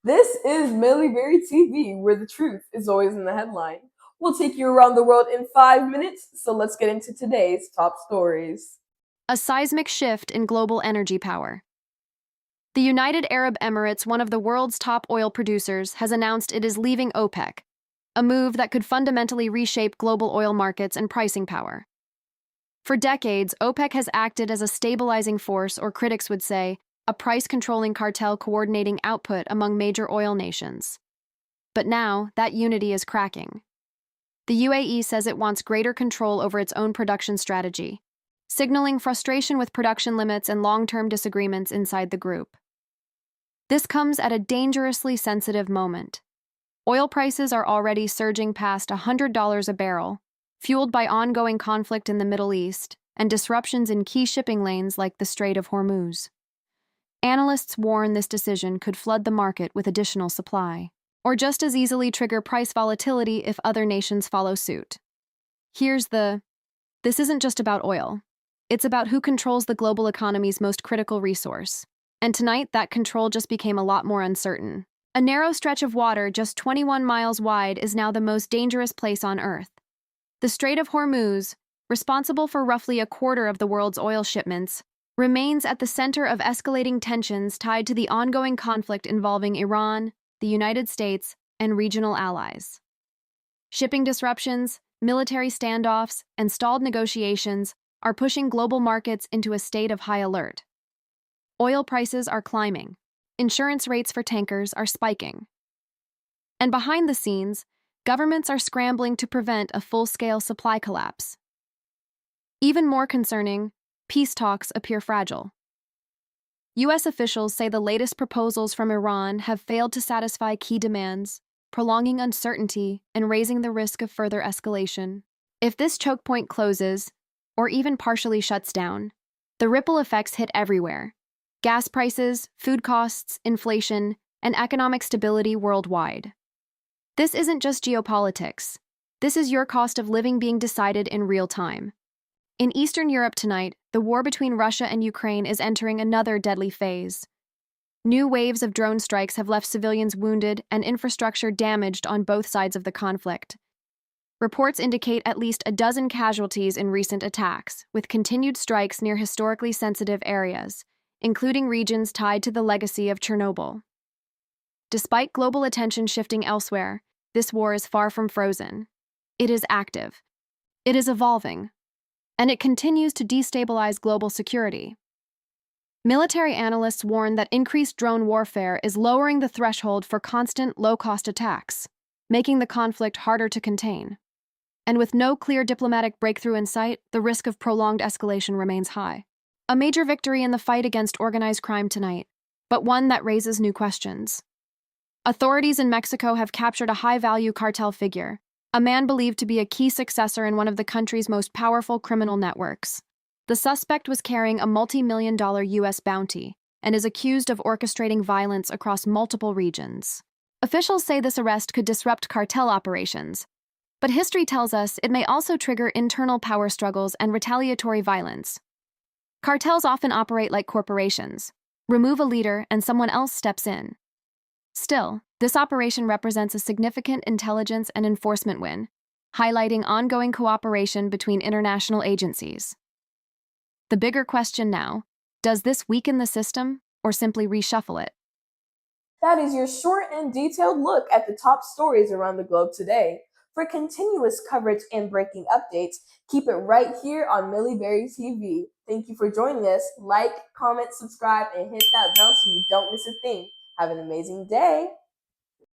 This is Berry TV, where the truth is always in the headline. We'll take you around the world in 5 minutes, so let's get into today's top stories. A seismic shift in global energy power. The United Arab Emirates, one of the world's top oil producers, has announced it is leaving OPEC, a move that could fundamentally reshape global oil markets and pricing power. For decades, OPEC has acted as a stabilizing force, or critics would say, a price-controlling cartel coordinating output among major oil nations. But now, that unity is cracking. The UAE says it wants greater control over its own production strategy, signaling frustration with production limits and long-term disagreements inside the group. This comes at a dangerously sensitive moment. Oil prices are already surging past $100 a barrel, fueled by ongoing conflict in the Middle East and disruptions in key shipping lanes like the Strait of Hormuz. Analysts warn this decision could flood the market with additional supply, or just as easily trigger price volatility if other nations follow suit. This isn't just about oil. It's about who controls the global economy's most critical resource. And tonight, that control just became a lot more uncertain. A narrow stretch of water just 21 miles wide is now the most dangerous place on Earth. The Strait of Hormuz, responsible for roughly a quarter of the world's oil shipments, remains at the center of escalating tensions tied to the ongoing conflict involving Iran, the United States, and regional allies. Shipping disruptions, military standoffs, and stalled negotiations are pushing global markets into a state of high alert. Oil prices are climbing. Insurance rates for tankers are spiking. And behind the scenes, governments are scrambling to prevent a full-scale supply collapse. Even more concerning, peace talks appear fragile. U.S. officials say the latest proposals from Iran have failed to satisfy key demands, prolonging uncertainty and raising the risk of further escalation. If this choke point closes, or even partially shuts down, the ripple effects hit everywhere: gas prices, food costs, inflation, and economic stability worldwide. This isn't just geopolitics. This is your cost of living being decided in real time. In Eastern Europe tonight, the war between Russia and Ukraine is entering another deadly phase. New waves of drone strikes have left civilians wounded and infrastructure damaged on both sides of the conflict. Reports indicate at least a dozen casualties in recent attacks, with continued strikes near historically sensitive areas, including regions tied to the legacy of Chernobyl. Despite global attention shifting elsewhere, this war is far from frozen. It is active. It is evolving. And it continues to destabilize global security. Military analysts warn that increased drone warfare is lowering the threshold for constant, low-cost attacks, making the conflict harder to contain. And with no clear diplomatic breakthrough in sight, the risk of prolonged escalation remains high. A major victory in the fight against organized crime tonight, but one that raises new questions. Authorities in Mexico have captured a high-value cartel figure, a man believed to be a key successor in one of the country's most powerful criminal networks. The suspect was carrying a multi-million-dollar U.S. bounty and is accused of orchestrating violence across multiple regions. Officials say this arrest could disrupt cartel operations, but history tells us it may also trigger internal power struggles and retaliatory violence. Cartels often operate like corporations. Remove a leader and someone else steps in. Still, this operation represents a significant intelligence and enforcement win, highlighting ongoing cooperation between international agencies. The bigger question now, does this weaken the system or simply reshuffle it? That is your short and detailed look at the top stories around the globe today. For continuous coverage and breaking updates, keep it right here on Berry TV. Thank you for joining us. Like, comment, subscribe, and hit that bell so you don't miss a thing. Have an amazing day.